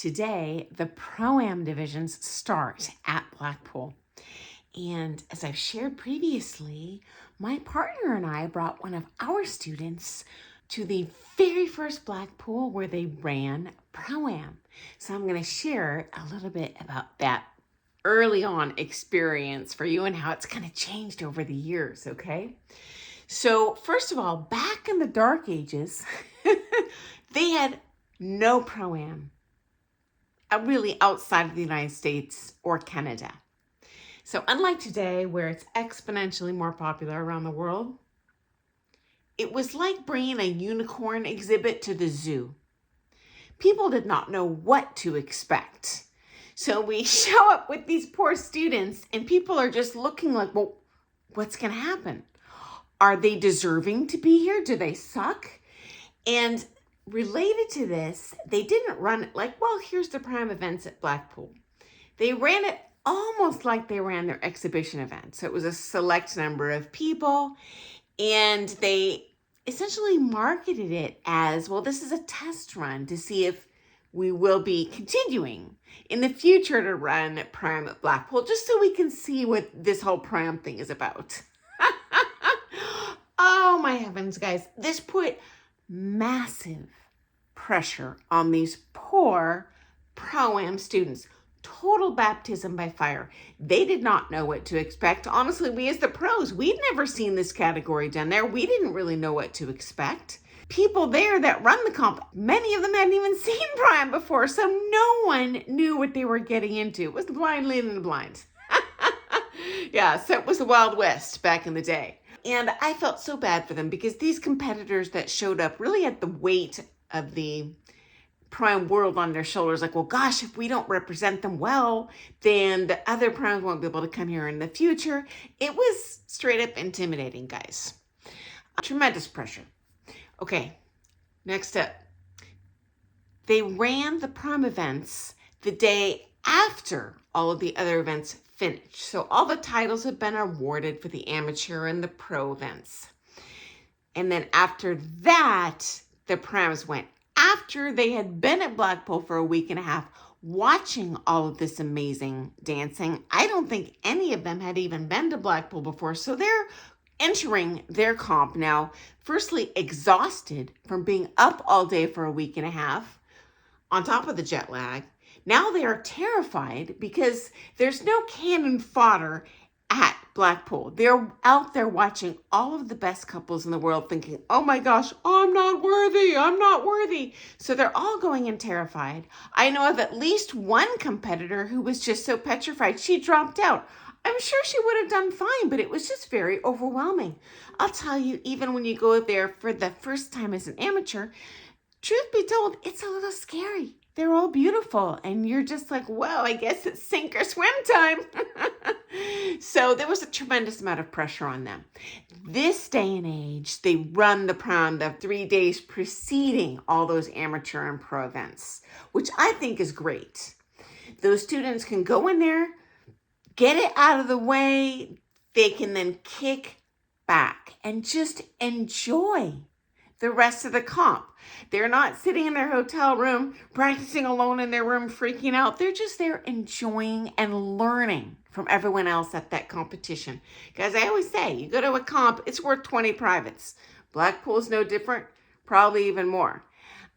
Today, the Pro-Am divisions start at Blackpool. And as I've shared previously, my partner and I brought one of our students to the very first Blackpool where they ran Pro-Am. So I'm going to share a little bit about that early on experience for you and how it's kind of changed over the years, okay? So first of all, back in the dark ages, they had no Pro-Am. Really outside of the United States or Canada. So unlike today, where it's exponentially more popular around the world, it was like bringing a unicorn exhibit to the zoo. People did not know what to expect. So we show up with these poor students and people are just looking like, well, what's going to happen? Are they deserving to be here? Do they suck? And related to this, they didn't run it like, well, here's the Prom events at Blackpool. They ran it almost like they ran their exhibition event. So it was a select number of people, and they essentially marketed it as, well, this is a test run to see if we will be continuing in the future to run Prom at Blackpool, just so we can see what this whole Prom thing is about. Oh my heavens, guys. This put massive pressure on these poor Pro-Am students. Total baptism by fire. They did not know what to expect. Honestly, we as the pros, we'd never seen this category done there. We didn't really know what to expect. People there that run the comp, many of them hadn't even seen Prom before, so no one knew what they were getting into. It was the blind leading the blind. Yeah, so it was the Wild West back in the day. And I felt so bad for them because these competitors that showed up really had the weight of the Prom world on their shoulders. Like, well, gosh, if we don't represent them well, then the other Proms won't be able to come here in the future. It was straight up intimidating, guys. Tremendous pressure. Okay, next up. They ran the Prom events the day after all of the other events finished. So all the titles have been awarded for the amateur and the pro events. And then after that, the Proms went. After they had been at Blackpool for a week and a half, watching all of this amazing dancing. I don't think any of them had even been to Blackpool before. So they're entering their comp now, firstly exhausted from being up all day for a week and a half, on top of the jet lag. Now they are terrified because there's no cannon fodder at Blackpool. They're out there watching all of the best couples in the world thinking, oh my gosh, I'm not worthy, I'm not worthy. So they're all going in terrified. I know of at least one competitor who was just so petrified, she dropped out. I'm sure she would have done fine, but it was just very overwhelming. I'll tell you, even when you go there for the first time as an amateur, truth be told, it's a little scary. They're all beautiful, and you're just like, well, I guess it's sink or swim time. So there was a tremendous amount of pressure on them. This day and age, they run the Prom the 3 days preceding all those amateur and pro events, which I think is great. Those students can go in there, get it out of the way. They can then kick back and just enjoy the rest of the comp. They're not sitting in their hotel room, practicing alone in their room, freaking out. They're just there enjoying and learning from everyone else at that competition. Because I always say, you go to a comp, it's worth 20 privates. Blackpool's no different, probably even more.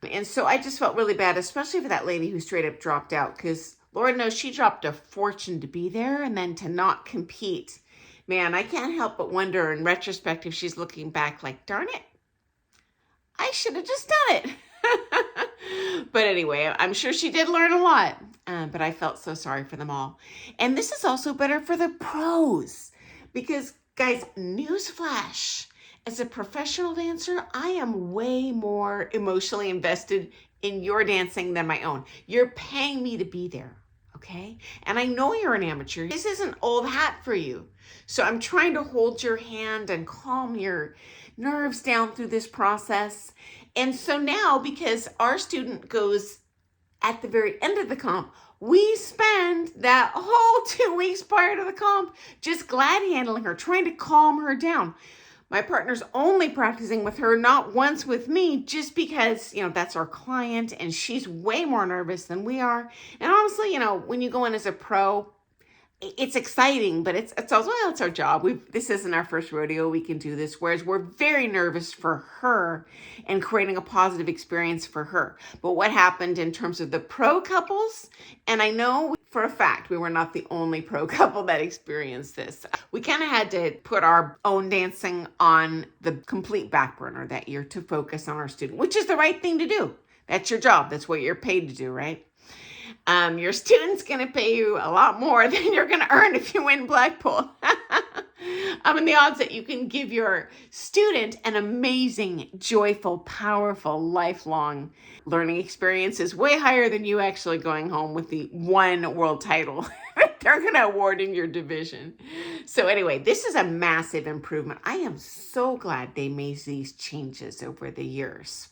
And so I just felt really bad, especially for that lady who straight up dropped out, because Lord knows she dropped a fortune to be there and then to not compete. Man, I can't help but wonder in retrospect if she's looking back like, darn it, I should have just done it. But anyway, I'm sure she did learn a lot, but I felt so sorry for them all. And this is also better for the pros because, guys, newsflash, as a professional dancer, I am way more emotionally invested in your dancing than my own. You're paying me to be there, okay? And I know you're an amateur. This isn't old hat for you. So I'm trying to hold your hand and calm your nerves down through this process. And so now, because our student goes at the very end of the comp, we spend that whole 2 weeks prior to the comp just glad handling her, trying to calm her down. My partner's only practicing with her, not once with me, just because, that's our client and she's way more nervous than we are. And honestly, when you go in as a pro, it's exciting, but it's also, well, it's our job. This isn't our first rodeo. We can do this. Whereas we're very nervous for her and creating a positive experience for her. But what happened in terms of the pro couples, and I know for a fact we were not the only pro couple that experienced this. We kind of had to put our own dancing on the complete back burner that year to focus on our student, which is the right thing to do. That's your job. That's what you're paid to do, right? Your student's going to pay you a lot more than you're going to earn if you win Blackpool. And the odds that you can give your student an amazing, joyful, powerful, lifelong learning experience is way higher than you actually going home with the one world title they're going to award in your division. So anyway, this is a massive improvement. I am so glad they made these changes over the years.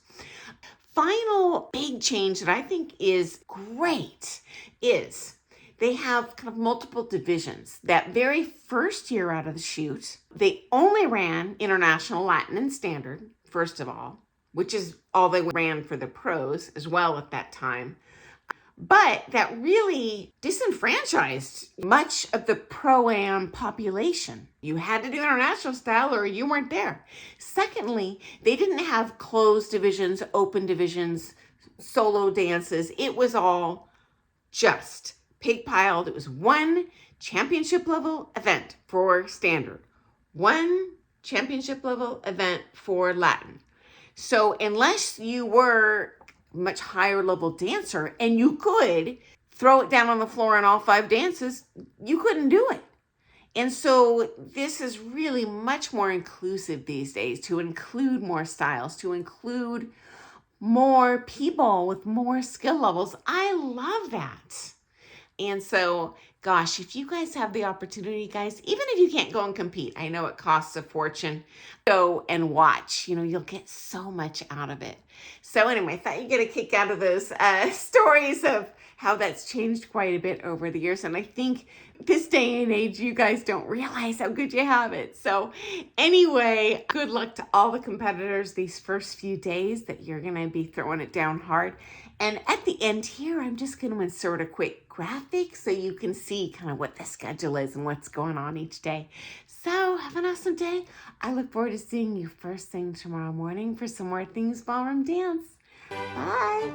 Final big change that I think is great is they have kind of multiple divisions. That very first year out of the chute, they only ran International, Latin, and Standard, first of all, which is all they ran for the pros as well at that time. But that really disenfranchised much of the Pro-Am population. You had to do international style or you weren't there. Secondly, they didn't have closed divisions, open divisions, solo dances. It was all just pig-piled. It was one championship level event for standard, one championship level event for Latin. So unless you were much higher level dancer and you could throw it down on the floor in all 5 dances, you couldn't do it. And so this is really much more inclusive these days, to include more styles, to include more people with more skill levels. I love that. And so, gosh, if you guys have the opportunity, guys, even if you can't go and compete, I know it costs a fortune, go and watch. You'll get so much out of it. So anyway, I thought you'd get a kick out of those stories of how that's changed quite a bit over the years. And I think this day and age, you guys don't realize how good you have it. So anyway, good luck to all the competitors these first few days that you're going to be throwing it down hard. And at the end here, I'm just going to insert a quick graphic so you can see kind of what the schedule is and what's going on each day. So have an awesome day. I look forward to seeing you first thing tomorrow morning for some more Things Ballroom Dance. Bye.